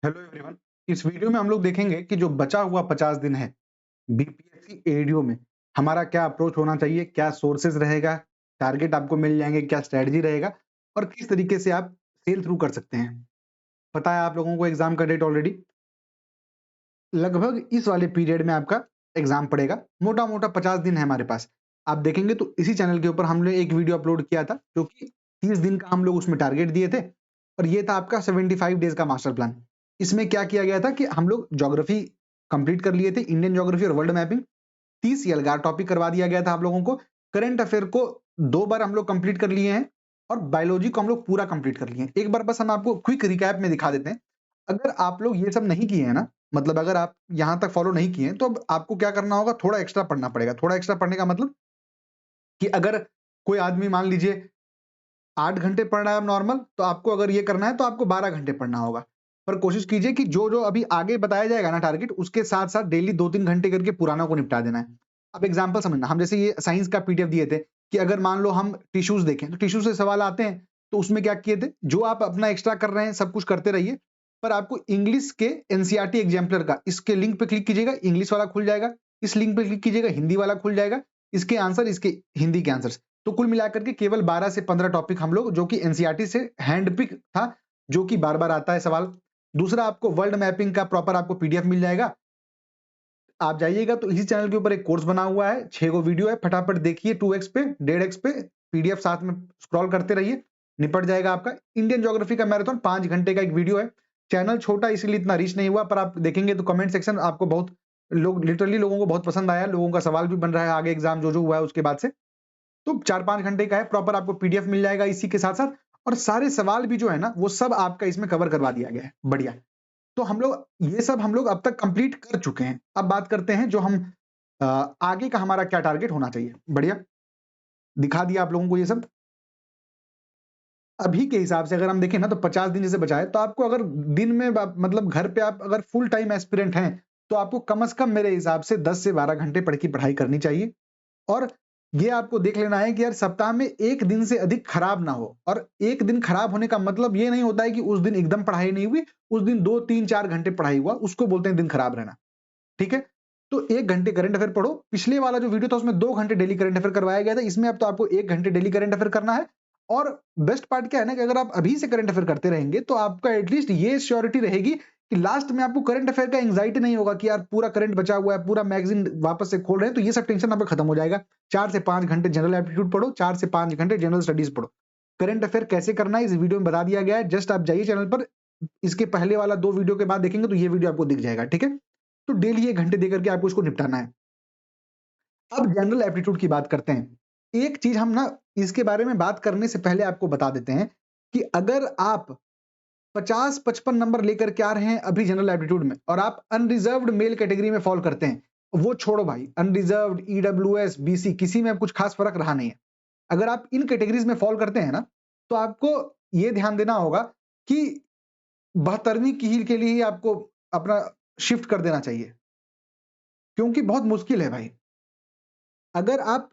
Hello everyone. इस video में हम लोग देखेंगे कि जो बचा हुआ 50 दिन है बीपीएससी एडीओ में हमारा क्या अप्रोच होना चाहिए, क्या सोर्सेज रहेगा, टारगेट आपको मिल जाएंगे, क्या स्ट्रेटजी रहेगा और किस तरीके से आप सेल थ्रू कर सकते हैं। पता है आप लोगों को एग्जाम का डेट ऑलरेडी लगभग इस वाले पीरियड में आपका एग्जाम पड़ेगा। मोटा मोटा 50 दिन है हमारे पास। आप देखेंगे तो इसी चैनल के ऊपर हमने एक वीडियो अपलोड किया था जो कि 30 दिन का हम लोग उसमें टारगेट दिए थे और ये था आपका 75 डेज का मास्टर प्लान। इसमें क्या किया गया था कि हम लोग ज्योग्राफी कंप्लीट कर लिए थे, इंडियन ज्योग्राफी और वर्ल्ड मैपिंग 30 यलगार टॉपिक करवा दिया गया था आप लोगों को। करंट अफेयर को 2 बार हम लोग कंप्लीट कर लिए हैं और बायोलॉजी को हम लोग पूरा कंप्लीट कर लिए हैं। एक बार बस हम आपको क्विक रिकैप में दिखा देते हैं। अगर आप लोग ये सब नहीं किए हैं ना, मतलब अगर आप यहाँ तक फॉलो नहीं किए हैं, तो अब आपको क्या करना होगा, थोड़ा एक्स्ट्रा पढ़ना पड़ेगा। थोड़ा एक्स्ट्रा पढ़ने का मतलब कि अगर कोई आदमी मान लीजिए 8 घंटे पढ़ रहा है अब नॉर्मल, तो आपको अगर ये करना है तो आपको 12 घंटे पढ़ना होगा। पर कोशिश कीजिए कि जो-जो अभी आगे बताया जाएगा ना टारगेट, उसके साथ-साथ डेली 2-3 घंटे करके पुराना को निपटा देना है। अब एग्जांपल समझना, हम जैसे ये साइंस का पीडीएफ दिए थे कि अगर मान लो हम टिश्यूज देखें, तो टिश्यू से सवाल आते हैं, तो उसमें क्या किए थे, जो आप अपना एक्स्ट्रा कर रहे हैं सब कुछ करते रहिए, पर आपको इंग्लिश के एनसीईआरटी एग्जाम्पलर का इसके लिंक पे क्लिक कीजिएगा, इंग्लिश वाला खुल जाएगा, इस लिंक पे क्लिक कीजिएगा, हिंदी वाला खुल जाएगा, इसके आंसर, इसके हिंदी के आंसर। तो कुल मिलाकर के केवल 12 से 15 टॉपिक हम लोग, जो कि एनसीईआरटी से हैंड पिक था, जो कि बार-बार आता है सवाल। दूसरा, आपको वर्ल्ड मैपिंग का प्रॉपर आपको पीडीएफ मिल जाएगा। आप जाइएगा तो इसी चैनल के ऊपर एक कोर्स बना हुआ है, 6 गो वीडियो है, फटाफट देखिए 2x पे, 1.5x पे, पीडीएफ साथ में स्क्रॉल करते रहिए, निपट जाएगा आपका। इंडियन ज्योग्राफी का मैराथन 5 घंटे का एक वीडियो है। चैनल छोटा इसलिए इतना रीच नहीं हुआ, पर आप देखेंगे तो कमेंट सेक्शन आपको बहुत लोग, लिटरली लोगों को बहुत पसंद आया। लोगों का सवाल भी बन रहा है आगे एग्जाम जो-जो हुआ है उसके बाद से। तो 4-5 घंटे का है, प्रॉपर आपको पीडीएफ मिल जाएगा इसी के साथ-साथ और सारे सवाल भी जो है ना, वो सब आपका इसमें कवर करवा दिया गया है। बढ़िया। तो हम लोग ये सब हम लोग अब तक कंप्लीट कर चुके हैं। अब बात करते हैं जो हम अ, आगे का हमारा क्या टारगेट होना चाहिए। बढ़िया, दिखा दिया आप लोगों को ये सब। अभी के हिसाब से अगर हम देखें ना, तो 50 दिन जैसे बचा है, तो आपको अगर दिन में मतलब घर पे आप अगर फुल टाइम एस्पिरेंट हैं, तो आपको कम से कम मेरे हिसाब से 10 से 12 घंटे पढ़ की पढ़ाई करनी चाहिए। और ये आपको देख लेना है कि यार सप्ताह में 1 दिन से अधिक खराब ना हो। और 1 दिन खराब होने का मतलब ये नहीं होता है कि उस दिन एकदम पढ़ाई नहीं हुई, उस दिन 2, 3, 4 घंटे पढ़ाई हुआ, उसको बोलते हैं दिन खराब रहना। ठीक है? तो 1 घंटे करंट अफेयर पढ़ो। पिछले वाला जो वीडियो था उसमें 2 घंटे डेली करंट अफेयर करवाया गया था। इसमें अब तो आपको 1 घंटे डेली करंट अफेयर करना है। और बेस्ट पार्ट क्या है ना, कि अगर आप अभी से करंट अफेयर करते रहेंगे, तो आपका एटलीस्ट ये श्योरिटी रहेगी कि लास्ट में आपको करंट अफेयर का एंग्जायटी नहीं होगा कि यार पूरा करंट बचा हुआ है, पूरा मैगज़ीन वापस से खोल रहे हैं, तो ये सब टेंशन आपका खत्म हो जाएगा। 4 से 5 घंटे जनरल एप्टीट्यूड पढ़ो, 4 से 5 घंटे जनरल स्टडीज पढ़ो। करंट अफेयर कैसे करना है इस वीडियो में बता दिया गया है। जस्ट आप जाइए चैनल पर, इसके पहले वाला 2 वीडियो के बाद देखेंगे तो ये वीडियो आपको दिख जाएगा। ठीक है? तो डेली 1 घंटे देकर के आपको इसको निपटाना है। अब जनरल एप्टीट्यूड की बात करते हैं। एक चीज़ हम ना इसके बारे में बात करने से पहले आपको बता देते हैं कि अगर आप 50-55 नंबर लेकर के आ रहे हैं अभी जनरल एप्टीट्यूड में और आप अनरिजर्व्ड मेल कैटेगरी में फॉल करते हैं, वो छोड़ो भाई, अनरिजर्व्ड, ईडब्ल्यूएस, बीसी किसी में अब कुछ खास फ़र्क रहा नहीं है। अगर आप इन कैटेगरीज़ में फॉल करते हैं ना, तो आपको ये ध्यान देना होगा कि 72वीं कील के लिए ही आपको अपना शिफ्ट कर देना चाहिए, क्योंकि बहुत मुश्किल है भाई। अगर आप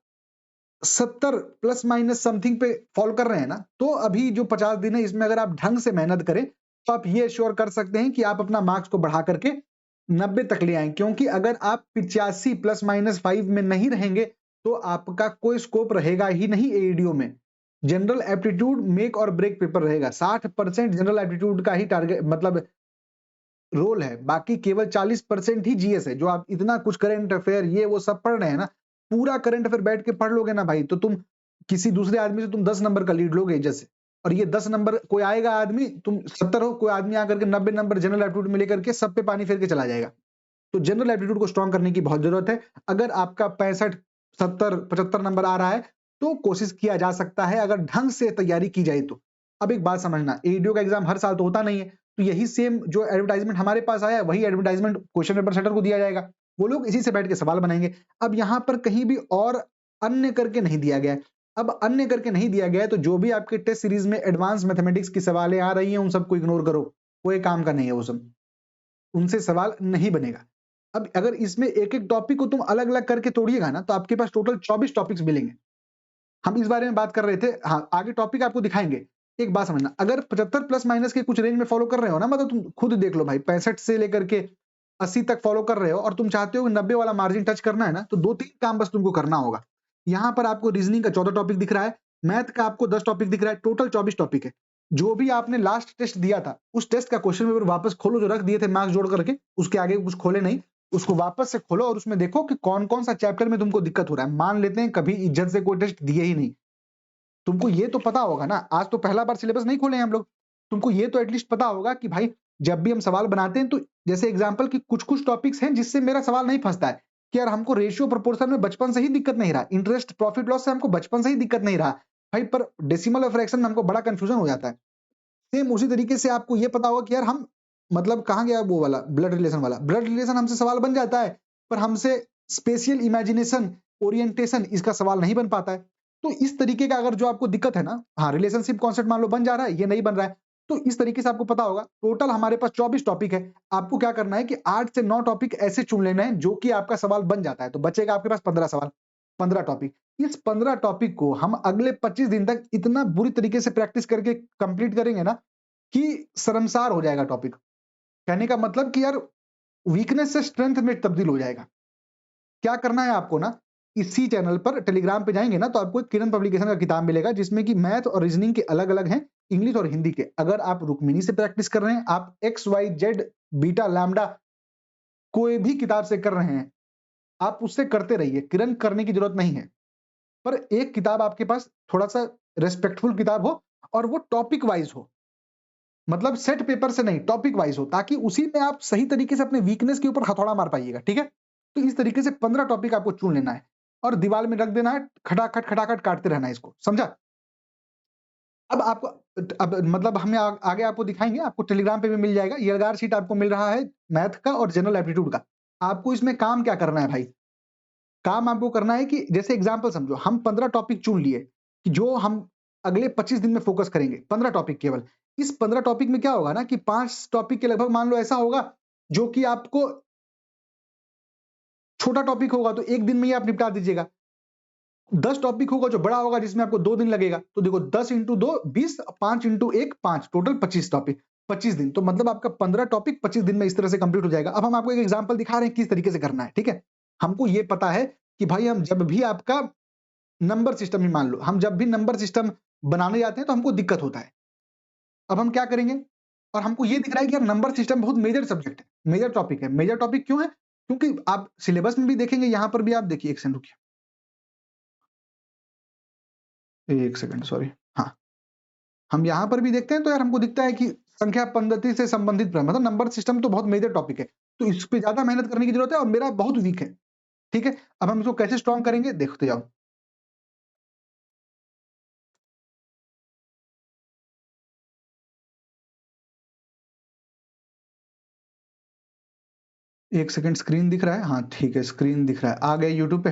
70 प्लस माइनस समथिंग पे फॉल कर रहे हैं ना, तो अभी जो 50 दिन है इसमें अगर आप ढंग से मेहनत करें, तो आप ये एश्योर कर सकते हैं कि आप अपना मार्क्स को बढ़ा करके 90 तक ले आएँ। क्योंकि अगर आप 85 प्लस माइनस 5 में नहीं रहेंगे, तो आपका कोई स्कोप रहेगा ही नहीं एईडीओ में। जनरल एप्टीट्यूड मेक और ब्रेक पेपर रहेगा। 60% जनरल एप्टीट्यूड का ही टारगेट मतलब रोल है, बाकी केवल 40% ही जीएस है। जो आप इतना कुछ करंट अफेयर ये वो सब पढ़ रहे हैं ना, पूरा करंट अफेयर बैठ के पढ़ लोगे ना भाई, तो तुम किसी दूसरे आदमी से तुम 10 नंबर का लीड लोगे इज्जत से। और ये 10 नंबर कोई आएगा आदमी, तुम 70 हो, कोई आदमी आकर के 90 नंबर जनरल एप्टीट्यूड में लेकर के सब पे पानी फेर के चला जाएगा। तो जनरल एप्टीट्यूड को स्ट्रॉन्ग करने की बहुत जरूरत है। अगर आपका 65, 70, 75 नंबर आ रहा है, तो कोशिश किया जा सकता है अगर ढंग से तैयारी की जाए तो। अब एक बात समझना, एईडीओ का एग्जाम हर साल तो होता नहीं है, तो यही सेम जो एडवर्टाइजमेंट हमारे पास आया है, वही एडवर्टाइजमेंट क्वेश्चन पेपर सेटर को दिया जाएगा। वो लोग इसी से बैठ के सवाल बनाएंगे। अब यहाँ पर कहीं भी और अन्य करके नहीं दिया गया है। अब अन्य करके नहीं दिया गया है, तो जो भी आपके टेस्ट सीरीज में एडवांस मैथमेटिक्स की सवालें आ रही हैं, उन सबको इग्नोर करो। कोई काम का नहीं है वो सब, उनसे सवाल नहीं बनेगा। अब अगर इसमें एक-एक टॉपिक को तुम अलग-अलग करके तोड़िएगा ना, तो आपके पास टोटल 24 टॉपिक्स मिलेंगे। हम इस बारे में बात कर रहे थे। हाँ, आगे टॉपिक आपको दिखाएँगे। एक बात समझना, अगर 75 प्लस माइनस के कुछ रेंज में फॉलो कर रहे हो ना, मतलब तुम खुद देख लो भाई, 65 से लेकर के 80 तक फॉलो कर रहे हो और तुम चाहते हो कि 90 वाला मार्जिन टच करना है ना, तो 2-3 काम बस तुमको करना होगा। यहाँ पर आपको रीजनिंग का 14 टॉपिक दिख रहा है, मैथ का आपको 10 टॉपिक दिख रहा है, टोटल 24 टॉपिक है। जो भी आपने लास्ट टेस्ट दिया था, उस टेस्ट का क्वेश्चन पेपर वापस खोलो, जो रख दिए थे मार्क्स जोड़ करके, उसके आगे कुछ खोले नहीं, उसको वापस से खोलो और उसमें देखो कि कौन-कौन सा चैप्टर में तुमको दिक्कत हो रहा है। मान लेते हैं कभी इज्जत से कोई टेस्ट दिए ही नहीं, तुमको ये तो पता होगा ना, आज तो पहला बार सिलेबस नहीं खोले हैं हम लोग, तुमको ये तो एटलीस्ट पता होगा कि भाई जब भी हम सवाल बनाते हैं तो जैसे एग्जांपल कि कुछ-कुछ टॉपिक्स हैं जिससे मेरा सवाल नहीं फंसता है, कि यार हमको रेशियो प्रोपोर्शन में बचपन से ही दिक्कत नहीं रहा, इंटरेस्ट प्रॉफिट लॉस से हमको बचपन से ही दिक्कत नहीं रहा, भाई पर डेसिमल और फ्रैक्शन में हमको बड़ा कंफ्यूजन हो जाता है। सेम उसी तरीके से आपको ये पता होगा कि यार हम मतलब कहाँ गया वो वाला ब्लड रिलेशन वाला, ब्लड रिलेशन हमसे सवाल बन जाता है, पर हमसे स्पेशियल इमेजिनेशन, ओरिएंटेशन इसका सवाल नहीं बन पाता है। तो इस तरीके का अगर जो आपको दिक्कत है ना, हाँ, रिलेशनशिप कॉन्सेप्ट मान लो बन जा रहा है, ये नहीं बन रहा है, तो इस तरीके से आपको पता होगा। टोटल हमारे पास 24 टॉपिक है, आपको क्या करना है कि 8 से 9 टॉपिक ऐसे चुन लेना है जो कि आपका सवाल बन जाता है, तो बचेगा आपके पास 15 सवाल, 15 टॉपिक। इस 15 टॉपिक को हम अगले 25 दिन तक इतना बुरी तरीके से प्रैक्टिस करके कंप्लीट करेंगे ना कि शर्मसार हो जाएगा टॉपिक। कहने का मतलब कि यार वीकनेस से स्ट्रेंथ में तब्दील हो जाएगा। क्या करना है आपको ना, इसी चैनल पर टेलीग्राम पे जाएँगे ना, तो आपको एक किरण पब्लिकेशन का किताब मिलेगा जिसमें कि मैथ और रीजनिंग के अलग-अलग हैं, इंग्लिश और हिंदी के। अगर आप रुक्मिणी से प्रैक्टिस कर रहे हैं, आप X, Y, Z, beta, lambda कोई भी किताब से कर रहे हैं, आप उससे करते रहिए, किरण करने की जरूरत नहीं है। पर एक किताब आपके पास थोड़ा-सा रिस्पेक्टफुल किताब हो और वो टॉपिक वाइज़ हो। मतलब सेट पेपर से नहीं, टॉपिक वाइज़ हो, ताकि उसी में आप सही तरीके से अपने वीकनेस के ऊपर हथौड़ा मार पाइएगा, ठीक है? तो इस तरीके से 15 टॉपिक आपको चुन लेना है और दीवार में रख देना है, खटाखट काटते रहना है इसको, समझा? अब आपको अब मतलब हमें आगे आपको दिखाएँगे, आपको टेलीग्राम पे भी मिल जाएगा, यलगार शीट आपको मिल रहा है मैथ का और जनरल एप्टीट्यूड का। आपको इसमें काम क्या करना है भाई? काम आपको करना है कि जैसे एग्ज़ाम्पल समझो, हम 15 टॉपिक चुन लिए, कि जो हम अगले 25 दिन में फ़ोकस करेंगे, 15 टॉपिक केवल। इस 15 टॉपिक में क्या होगा ना कि 5 टॉपिक के लगभग मान लो ऐसा होगा, जो कि आपको छोटा टॉपिक होगा तो 1 दिन में ही आप निपटा दीजिएगा। 10 टॉपिक होगा जो बड़ा होगा जिसमें आपको 2 दिन लगेगा, तो देखो 10 इंटू 2 20, 5 इंटू 1 5, टोटल 25 टॉपिक, 25 दिन। तो मतलब आपका 15 टॉपिक 25 दिन में इस तरह से कंप्लीट हो जाएगा। अब हम आपको एक एग्ज़ाम्पल दिखा रहे हैं किस तरीके से करना है, ठीक है? हमको ये पता है कि भाई हम जब भी आपका नंबर सिस्टम ही मान लो, हम जब भी नंबर सिस्टम बनाने जाते हैं तो हमको दिक्कत होता है। अब हम क्या करेंगे? और हमको ये दिख रहा है कि यार नंबर सिस्टम बहुत मेजर सब्जेक्ट है, मेजर टॉपिक है। मेजर टॉपिक क्यों है? क्योंकि आप सिलेबस में भी देखेंगे, यहाँ पर भी आप देखिए, 1 सेकंड रुकिए। 1 सेकंड सॉरी। हाँ, हम यहाँ पर भी देखते हैं तो यार हमको दिखता है कि संख्या पद्धति से संबंधित मतलब नंबर सिस्टम तो बहुत मेजर टॉपिक है। तो इस पे ज़्यादा मेहनत करने की ज़रूरत है और मेरा बहुत वीक है, ठीक है? अब हम इसको कैसे स्ट्रॉन्ग करेंगे देखते जाओ। 1 सेकंड, स्क्रीन दिख रहा है? हाँ, ठीक है, स्क्रीन दिख रहा है। आ गए यूट्यूब पे?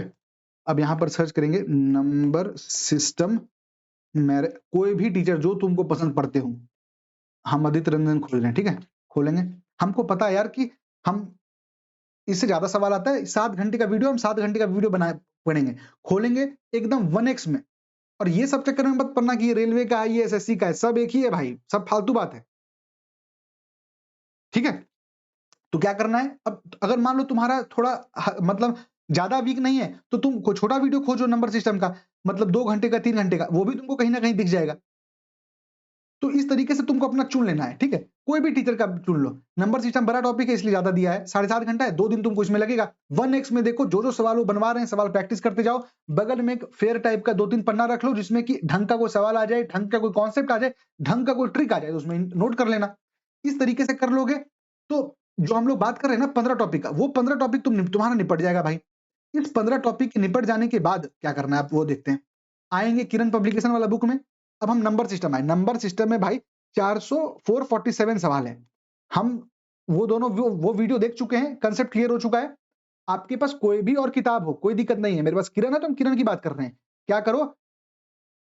अब यहाँ पर सर्च करेंगे नंबर सिस्टम, मेरे कोई भी टीचर जो तुमको पसंद पड़ते हो। हम आदित्य रंजन खोल रहे हैं, ठीक है? खोलेंगे। हमको पता है यार कि हम इससे ज़्यादा सवाल आता है, 7 घंटे का वीडियो, हम 7 घंटे का वीडियो बनाए पढ़ेंगे। खोलेंगे एकदम 1x में, और ये सब चक्कर में मत पड़ना कि ये रेलवे का है, ये एसएससी का है, सब एक ही है भाई, सब फालतू बात है। ठीक है? तो क्या करना है, अब अगर मान लो तुम्हारा थोड़ा मतलब ज़्यादा वीक नहीं है, तो तुम कोई छोटा वीडियो खोजो नंबर सिस्टम का, मतलब 2 घंटे का, 3 घंटे का, वो भी तुमको कहीं न कहीं दिख जाएगा। तो इस तरीके से तुमको अपना चुन लेना है, ठीक है? कोई भी टीचर का चुन लो। नंबर सिस्टम बड़ा टॉपिक है इसलिए ज़्यादा दिया है, 7.5 घंटा है, 2 दिन तुमको इसमें लगेगा। 1x में देखो, जो-जो सवाल वो बनवा रहे हैं, सवाल प्रैक्टिस करते जाओ। बगल में एक फेयर टाइप का 2-3 पन्ना रख लो, जिसमें कि ढंग का कोई सवाल आ जाए, ढंग का कोई कॉन्सेप्ट आ जाए, ढंग का कोई ट्रिक आ जाए, तो उसमें नोट कर लेना। इस तरीके से कर लोगे, तो जो हम लोग बात कर रहे हैं ना 15 टॉपिक का, वो 15 टॉपिक तुम्हारा निपट जाएगा भाई। इस 15 टॉपिक के निपट जाने के बाद क्या करना है, आप वो देखते हैं। आएँगे किरण पब्लिकेशन वाला बुक में, अब हम नंबर सिस्टम आए। नंबर सिस्टम में भाई 447 सवाल हैं। हम वो दोनों वो वीडियो देख चुके हैं, कांसेप्ट क्लियर हो चुका है। आपके पास कोई भी और किताब हो, कोई दिक्कत नहीं है। मेरे पास किरण है तो हम किरण की बात कर रहे हैं। क्या करो,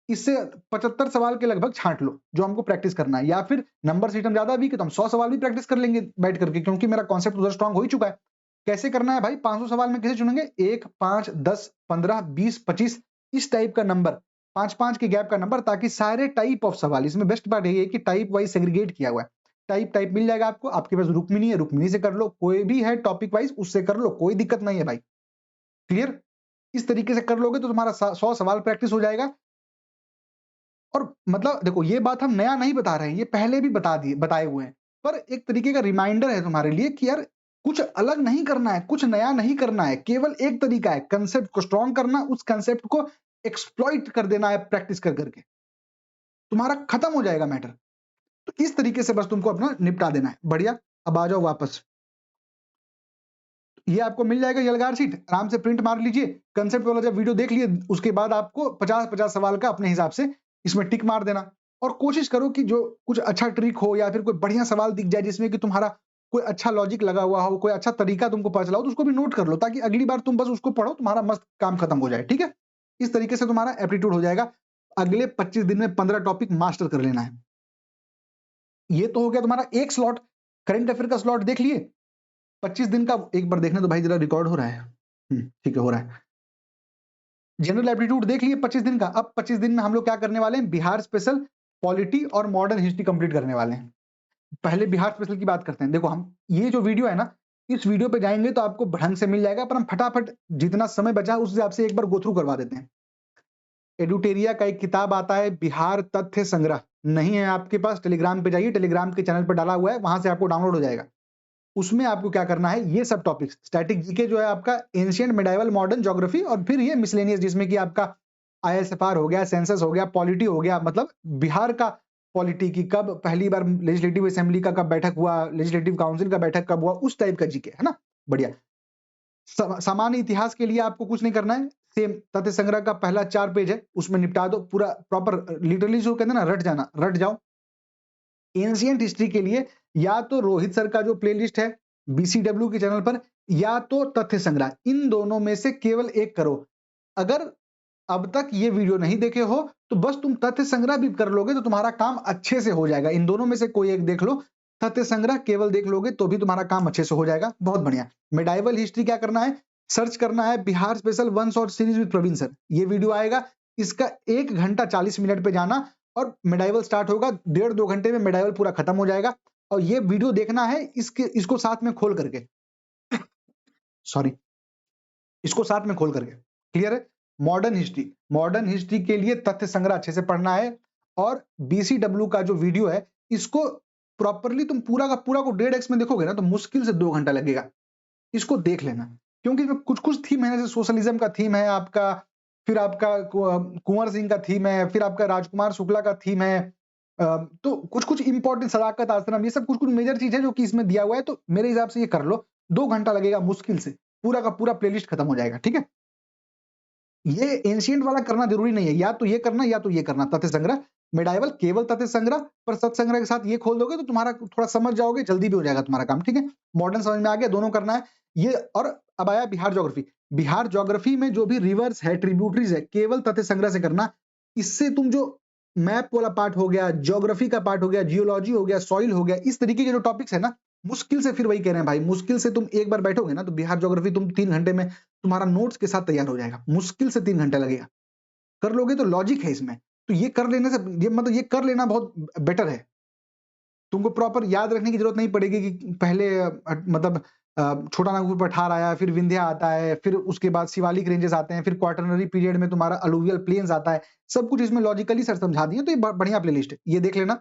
इससे 75 सवाल के लगभग छाँट लो, जो हमको प्रैक्टिस करना है, या फिर नंबर सिस्टम ज़्यादा वीक है तो हम 100 सवाल भी प्रैक्टिस कर लेंगे बैठ करके, क्योंकि मेरा कॉन्सेप्ट उधर स्ट्रॉन्ग हो ही चुका है। कैसे करना है भाई, 500 सवाल में कैसे चुनेंगे? 1, 5, 10, 15, 20, 25 इस टाइप का नंबर 5-5 के गैप का नंबर, ताकि सारे टाइप ऑफ सवाल, इसमें बेस्ट पार्ट ये है कि टाइप वाइज सेग्रीगेट किया हुआ है, टाइप मिल जाएगा आपको। आपके पास रुक्मिणी है, रुक्मिणी से कर लो, कोई भी है टॉपिक वाइज उससे कर लो, कोई दिक्कत नहीं है भाई। क्लियर? इस तरीके से कर लोगे तो तुम्हारा 100 सवाल प्रैक्टिस हो जाएगा। और मतलब देखो, ये बात हम नया नहीं बता रहे हैं, ये पहले भी बताए हुए हैं, पर एक तरीके का रिमाइंडर है तुम्हारे लिए कि यार कुछ अलग नहीं करना है, कुछ नया नहीं करना है, केवल एक तरीका है कंसेप्ट को स्ट्रॉन्ग करना, उस कंसेप्ट को एक्सप्लॉइट कर देना है प्रैक्टिस कर करके, तुम्हारा खत्म हो जाएगा मैटर। तो इस तरीके से बस तुमको अपना निपटा देना है। बढ़िया, अब आ जाओ वापस। ये आपको मिल जाएगा यलगार शीट, आराम से प्रिंट मार लीजिए। कंसेप्ट वाला जब वीडियो देख लिए उसके बाद आपको 50-50 सवाल का अपने हिसाब से इसमें टिक मार देना, और कोशिश करो कि जो कुछ अच्छा ट्रिक हो या फिर कोई बढ़िया सवाल दिख जाए जिसमें कि तुम्हारा कोई अच्छा लॉजिक लगा हुआ हो, कोई अच्छा तरीका तुमको पता चला हो, तो उसको भी नोट कर लो, ताकि अगली बार तुम बस उसको पढ़ो, तुम्हारा मस्त काम खत्म हो जाए। ठीक है? इस तरीके से तुम्हारा एप्टीट्यूड हो जाएगा। अगले 25 दिन में 15 टॉपिक मास्टर कर लेना है। ये तो हो गया तुम्हारा एक स्लॉट, करंट अफेयर का स्लॉट देख लिए। 25 दिन का एक बार देखने तो भाई, जरा रिकॉर्ड हो रहा है? ठीक है, हो रहा है। जनरल एप्टीट्यूड देख लिए 25 दिन का। अब 25 दिन में हम लोग क्या करने वाले हैं? बिहार स्पेशल, पॉलिटी और मॉडर्न हिस्ट्री कंप्लीट करने वाले हैं। पहले बिहार स्पेशल की बात करते हैं। देखो, हम ये जो वीडियो है ना, इस वीडियो पे जाएंगे तो आपको ढंग से मिल जाएगा, पर हम फटाफट जितना समय बचा उस हिसाब से एक बार गो थ्रू करवा देते हैं। एडुटेरिया का एक किताब आता है, बिहार तथ्य संग्रह, नहीं है आपके पास? टेलीग्राम पे जाइए, टेलीग्राम के चैनल पर डाला हुआ है, वहां से आपको डाउनलोड हो जाएगा। उसमें आपको क्या करना है, ये सब टॉपिक्स, स्टैटिक जीके जो है आपका, एंशिएंट, मिडाइवल, मॉडर्न ज्योग्राफी, और फिर ये मिसलेनियस जिसमें कि आपका आईएसएफआर हो गया, सेंसस हो गया, पॉलिटी हो गया, मतलब बिहार का पॉलिटी की कब पहली बार लेजिस्लेटिव असेंबली का कब बैठक हुआ, लेजिस्लेटिव काउंसिल का बैठक कब हुआ, उस टाइप का जीके है ना। बढ़िया। सामान्य इतिहास के लिए आपको कुछ नहीं करना है, सेम तथ्य संग्रह का पहला 4 पेज है, उसमें निपटा दो पूरा प्रॉपर, लिटरली जो कहते हैं ना, रट जाना, रट जाओ। एंशिएंट हिस्ट्री के लिए या तो रोहित सर का जो प्लेलिस्ट है बीसीडब्ल्यू के चैनल पर, या तो तथ्य संग्रह, इन दोनों में से केवल एक करो। अगर अब तक ये वीडियो नहीं देखे हो तो बस तुम तथ्य संग्रह भी कर लोगे तो तुम्हारा काम अच्छे से हो जाएगा। इन दोनों में से कोई एक देख लो, तथ्य संग्रह केवल देख लोगे तो भी तुम्हारा काम अच्छे से हो जाएगा। बहुत बढ़िया। मेडाइवल हिस्ट्री क्या करना है? सर्च करना है Bihar special one shot series with Praveen sir, ये वीडियो आएगा, इसका 1 घंटा 40 मिनट पे जाना, और मेडाइवल स्टार्ट होगा, 1.5-2 घंटे में मेडाइवल पूरा खत्म हो जाएगा। और ये वीडियो देखना है इसको साथ में खोल करके, सॉरी, इसको साथ में खोल करके। क्लियर है? मॉडर्न हिस्ट्री के लिए तथ्य संग्रह अच्छे से पढ़ना है, और बीसीडब्ल्यू का जो वीडियो है इसको प्रॉपरली तुम पूरा का पूरा को 1.5x में देखोगे ना तो मुश्किल से 2 घंटा लगेगा। इसको देख लेना, क्योंकि इसमें कुछ कुछ थीम है, जैसे सोशलिज्म का थीम है आपका, फिर आपका कुंवर सिंह का थीम है, फिर आपका राजकुमार शुक्ला का थीम है, तो कुछ कुछ इंपॉर्टेंट, सदाकत आश्रम, ये सब कुछ कुछ मेजर चीज है जो कि इसमें दिया हुआ है। तो मेरे हिसाब से ये कर लो, 2 घंटा लगेगा मुश्किल से, पूरा का पूरा प्लेलिस्ट खत्म हो जाएगा। ठीक है? ये एंशिएंट वाला करना जरूरी नहीं है, या तो ये करना या तो ये करना, तथ्य संग्रह। मेडाइवल केवल तथ्य संग्रह, पर सत्संग्रह के साथ ये खोल दोगे तो तुम्हारा थोड़ा समझ जाओगे, जल्दी भी हो जाएगा तुम्हारा काम। ठीक है? मॉडर्न समझ में आ गया, दोनों करना है ये। और अब आया बिहार ज्योग्राफी। बिहार ज्योग्राफी में जो भी रिवर्स है, ट्रिब्यूटरीज है, केवल तथ्य संग्रह से करना। इससे तुम जो मैप वाला पार्ट हो गया, ज्योग्राफी का पार्ट हो गया, जियोलॉजी हो गया, सॉइल हो गया, इस तरीके के जो टॉपिक्स है ना, मुश्किल से, फिर वही कह रहे हैं भाई, मुश्किल से तुम एक बार बैठोगे ना तो बिहार ज्योग्राफी तुम 3 घंटे में तुम्हारा नोट्स के साथ तैयार हो जाएगा। मुश्किल से 3 घंटा लगेगा, कर लोगे तो लॉजिक है इसमें। तो ये कर लेने से, ये मतलब ये कर लेना बहुत बेटर है। तुमको प्रॉपर याद रखने की जरूरत नहीं पड़ेगी कि पहले मतलब छोटा नागपुर पठार आया, फिर विंध्या आता है, फिर उसके बाद शिवालिक रेंजेस आते हैं, फिर क्वार्टरनरी पीरियड में तुम्हारा अलुवियल प्लेन्स आता है। सब कुछ इसमें लॉजिकली सर समझा दिए, तो ये बढ़िया प्लेलिस्ट है, ये देख लेना।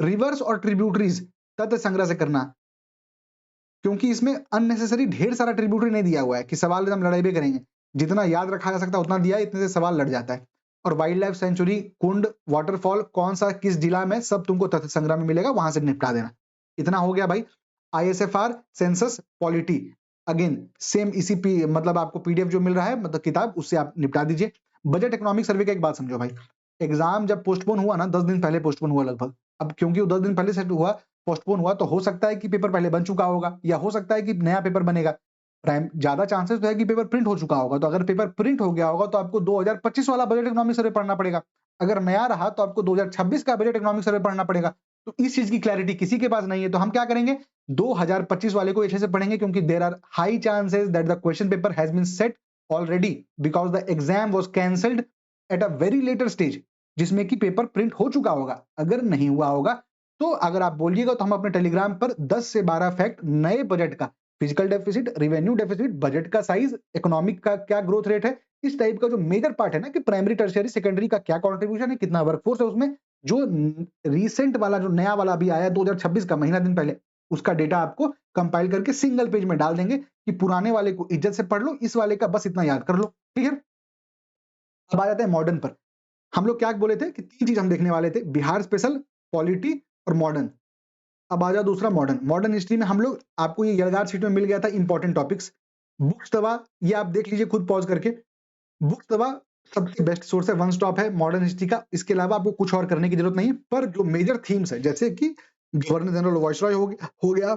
रिवर्स और ट्रिब्यूटरीज तथ्य संग्रह से करना, क्योंकि इसमें अननेसेसरी ढेर सारा ट्रिब्यूटरी नहीं दिया हुआ है कि सवाल एकदम लड़ाई भी करेंगे। जितना याद रखा जा सकता है उतना दिया है, इतने से सवाल लड़ जाता है। और वाइल्ड लाइफ सेंचुरी, कुंड, वाटरफॉल, कौन सा किस जिला में, सब तुमको तथ्य संग्रह में मिलेगा, वहां से निपटा देना। इतना हो गया भाई। आईएसएफआर, सेंसस, पॉलिटी, अगेन सेम इसी मतलब आपको पीडीएफ जो मिल रहा है, मतलब किताब, उससे आप निपटा दीजिए। बजट इकोनॉमिक सर्वे का एक बात समझो भाई, एग्जाम जब पोस्टपोन हुआ ना, 10 दिन पहले पोस्टपोन हुआ लगभग, अब क्योंकि वो 10 दिन पहले से हुआ, पोस्टपोन हुआ, तो हो सकता है कि पेपर पहले बन चुका होगा, या हो सकता है कि नया पेपर बनेगा। प्राइम ज्यादा चांसेस तो है कि पेपर प्रिंट हो चुका होगा। तो अगर पेपर प्रिंट हो गया होगा तो आपको 2025 वाला बजट इकोनॉमिक सर्वे पढ़ना पड़ेगा। अगर नया रहा तो आपको 2026 का बजट इकोनॉमिक सर्वे पढ़ना पड़ेगा। तो इस चीज की क्लैरिटी किसी के पास नहीं है, तो हम क्या करेंगे, 2025 वाले को अच्छे से पढ़ेंगे, क्योंकि there are high chances that the question paper has been set already because the exam was cancelled at a very later stage, जिसमें कि पेपर प्रिंट हो चुका होगा। अगर नहीं हुआ होगा तो अगर आप बोलिएगा तो हम अपने टेलीग्राम पर 10 से 12 फैक्ट नए बजट का, physical deficit, revenue deficit, budget का साइज, इकोनॉमिक का क्या ग्रोथ रेट है, इस टाइप का जो मेजर पार्ट है ना कि प्राइमरी, टर्शियरी, सेकेंडरी का क्या कंट्रीब्यूशन है, कितना वर्कफोर्स है उसमें, जो रिसेंट वाला, जो नया वाला अभी आया 2026 का महीना दिन पहले, उसका डेटा आपको कंपाइल करके सिंगल पेज में डाल देंगे कि पुराने वाले को इज्जत से पढ़ लो, इस वाले का बस इतना याद कर लो। ठीक है, अब आ जाते हैं मॉडर्न पर। हम लोग क्या बोले थे कि 3 चीज हम देखने वाले थे, बिहार स्पेशल, पॉलिटी और मॉडर्न। अब आ जाओ दूसरा मॉडर्न। मॉडर्न हिस्ट्री में हम लोग, आपको ये यलगार शीट में मिल गया था इंपॉर्टेंट टॉपिक्स। बुक्स दवा, ये आप देख लीजिए खुद पॉज करके। बुक्स दवा सबसे बेस्ट सोर्स है, वन स्टॉप है मॉडर्न हिस्ट्री का। इसके अलावा आपको कुछ और करने की जरूरत नहीं है। पर जो मेजर थीम्स है, जैसे कि गवर्नर जनरल वाइसरॉय हो गया,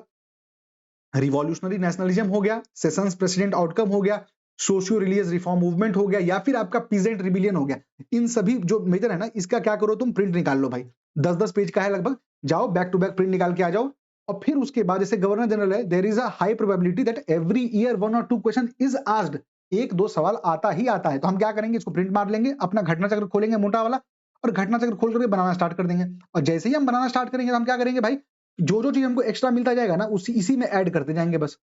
रिवॉल्यूशनरी नेशनलिज्म हो गया, सेशंस प्रेसिडेंट आउटकम हो गया, सोशियो रिलीजियस रिफॉर्म मूवमेंट हो गया, या फिर आपका पीजेंट रिबिलियन हो गया, इन सभी जो मेजर है ना, इसका क्या करो तुम, प्रिंट निकाल लो भाई। 10-10 पेज का है लगभग, जाओ बैक टू बैक प्रिंट निकाल के आ जाओ। और फिर उसके बाद जैसे गवर्नर जनरल है, there is a high probability that every year 1 और 2 क्वेश्चन इज आस्क्ड, 1-2 सवाल आता ही आता है। तो हम क्या करेंगे, इसको प्रिंट मार लेंगे, अपना घटना चक्र खोलेंगे मोटा वाला, और घटना चक्र खोल करके बनाना स्टार्ट कर देंगे। और जैसे ही हम बनाना स्टार्ट करेंगे तो हम क्या करेंगे भाई, जो जो चीज हमको एक्स्ट्रा मिलता जाएगा ना, उसी इसी में ऐड करते जाएंगे बस।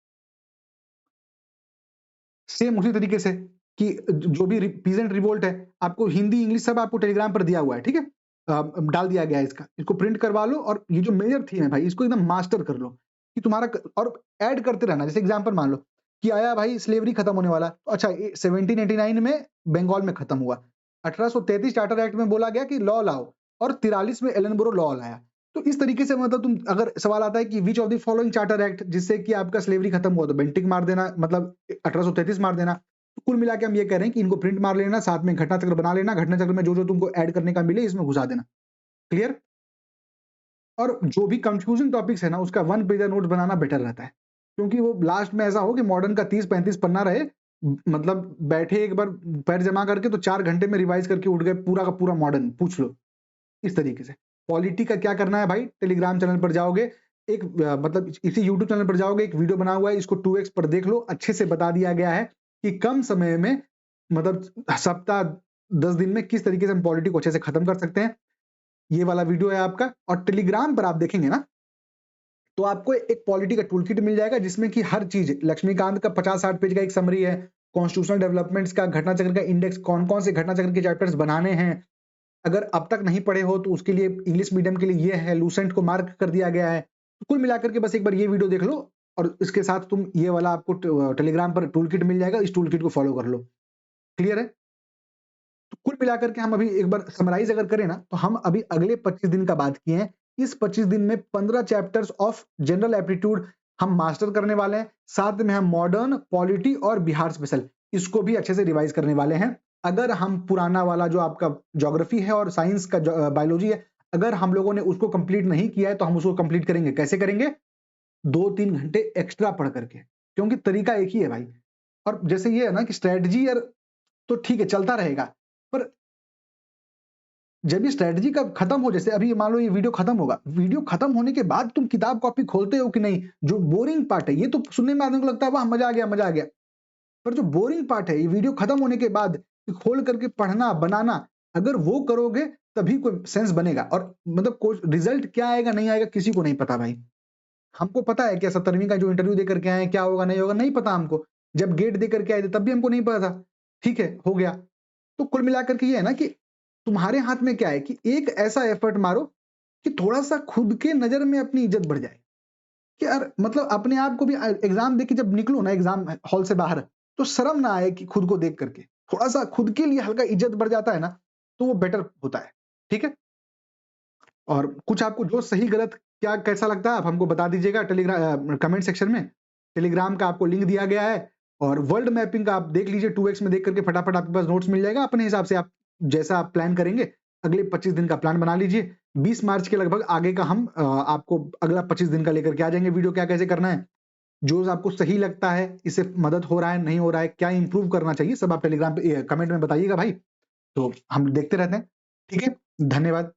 सेम उसी तरीके से कि जो भी पीजेंट रिवोल्ट है, आपको हिंदी इंग्लिश सब आपको टेलीग्राम पर दिया हुआ है। ठीक है, डाल दिया गया है इसका, इसको प्रिंट करवा लो। और ये जो मेजर थीम है भाई, इसको एकदम मास्टर कर लो कि तुम्हारा और ऐड करते रहना। जैसे एग्जांपल मान लो कि आया भाई स्लेवरी खत्म होने वाला, तो अच्छा 1789 में बंगाल में खत्म हुआ, 1833 चार्टर एक्ट में बोला गया कि लॉ लाओ, और 43 में एलनबरो लॉ लाया। तो इस तरीके से मतलब तुम, अगर सवाल आता है कि which of the following charter act जिससे कि आपका स्लेवरी खत्म हुआ, तो बेंटिक मार देना, मतलब 1833 मार देना। तो कुल मिला के हम ये कह रहे हैं कि इनको प्रिंट मार लेना, साथ में घटना चक्र बना लेना, घटना चक्र में जो जो तुमको ऐड करने का मिले इसमें घुसा देना। क्लियर? और जो भी कंफ्यूजिंग टॉपिक्स है ना, उसका 1 पेजर नोट बनाना बेटर रहता है, क्योंकि वो लास्ट में ऐसा हो कि मॉडर्न का 30-35 पन्ना रहे, मतलब बैठे एक बार पैर जमा करके तो 4 घंटे में रिवाइज करके उठ गए पूरा का पूरा मॉडर्न, पूछ लो इस तरीके से। पॉलिटी का क्या करना है भाई, टेलीग्राम चैनल पर जाओगे, एक मतलब इसी यूट्यूब चैनल पर जाओगे, एक वीडियो बना हुआ है, इसको 2x पर देख लो, अच्छे से बता दिया गया है कि कम समय में, मतलब सप्ताह 10 दिन में किस तरीके से हम पॉलिटी को अच्छे से खत्म कर सकते हैं। ये वाला वीडियो है आपका। और टेलीग्राम पर आप देखेंगे ना, तो आपको एक पॉलिटी का टूल किट मिल जाएगा, जिसमें कि हर चीज, लक्ष्मीकांत का 50-60 पेज का एक समरी है, कॉन्स्टिट्यूशनल डेवलपमेंट्स का, घटना चक्र का इंडेक्स, कौन कौन से घटना चक्र के चैप्टर्स बनाने हैं, अगर अब तक नहीं पढ़े हो तो उसके लिए इंग्लिश मीडियम के लिए ये है, लूसेंट को मार्क कर दिया गया है। तो कुल मिलाकर के बस एक बार ये वीडियो देख लो, और इसके साथ तुम ये वाला आपको टेलीग्राम पर टूल किट मिल जाएगा, इस टूल किट को फॉलो कर लो। क्लियर है? तो कुल मिलाकर के हम अभी एक बार समराइज अगर करें ना, तो हम अभी अगले 25 दिन का बात किए हैं। इस 25 दिन में 15 चैप्टर्स ऑफ जनरल एप्टीट्यूड हम मास्टर करने वाले हैं, साथ में हम मॉडर्न, पॉलिटी और बिहार स्पेशल, इसको भी अच्छे से रिवाइज करने वाले हैं। अगर हम पुराना वाला जो आपका ज्योग्राफी है और साइंस का बायोलॉजी है, अगर हम लोगों ने उसको कंप्लीट नहीं किया है, तो हम उसको कंप्लीट करेंगे। कैसे करेंगे? 2-3 घंटे एक्स्ट्रा पढ़ करके, क्योंकि तरीका एक ही है भाई। और जैसे ये है ना कि स्ट्रेटजी यार, तो ठीक है चलता रहेगा, पर जब ये स्ट्रेटजी का खत्म हो, जैसे अभी मान लो ये वीडियो खत्म होगा, वीडियो खत्म होने के बाद तुम किताब कॉपी खोलते हो कि नहीं? जो बोरिंग पार्ट है, ये तो सुनने में आदमी को लगता है वाह मजा आ गया मजा आ गया, पर जो बोरिंग पार्ट है, ये वीडियो खत्म होने के बाद खोल करके पढ़ना बनाना, अगर वो करोगे तभी कोई सेंस बनेगा। और मतलब कोई रिजल्ट क्या आएगा नहीं आएगा किसी को नहीं पता भाई। हमको पता है क्या 17वीं का जो इंटरव्यू दे करके आए हैं, क्या होगा नहीं होगा नहीं पता हमको। जब गेट दे करके आए थे तब भी हमको नहीं पता था। ठीक है, हो गया। तो कुल मिलाकर के ये है ना कि तुम्हारे हाथ में क्या है कि एक ऐसा एफर्ट मारो कि थोड़ा-सा खुद के नज़र में अपनी इज़्ज़त बढ़ जाए। कि यार मतलब अपने आप को भी एग्ज़ाम दे के जब निकलो ना एग्ज़ाम हॉल से बाहर, तो शर्म ना आए कि खुद को देख करके। थोड़ा-सा खुद के लिए हल्का इज़्ज़त बढ़ जाता है ना, तो वो बेटर होता है। ठीक है? और कुछ आपको जो सही गलत क्या कैसा लगता है आप हमको बता दीजिएगा कमेंट सेक्शन में। टेलीग्राम का आपको लिंक दिया गया है, और वर्ल्ड मैपिंग का आप देख लीजिए, 2x में देख करके फटाफट आपके पास नोट्स मिल जाएगा। अपने हिसाब से आप जैसा आप प्लान करेंगे, अगले 25 दिन का प्लान बना लीजिए। 20 मार्च के लगभग आगे का हम आपको अगला 25 दिन का लेकर के आ जाएंगे वीडियो, क्या कैसे करना है। जो आपको सही लगता है, इससे मदद हो रहा है नहीं हो रहा है, क्या इंप्रूव करना चाहिए, सब आप टेलीग्राम पे कमेंट में बताइएगा भाई। तो हम देखते रहते हैं। ठीक है, धन्यवाद।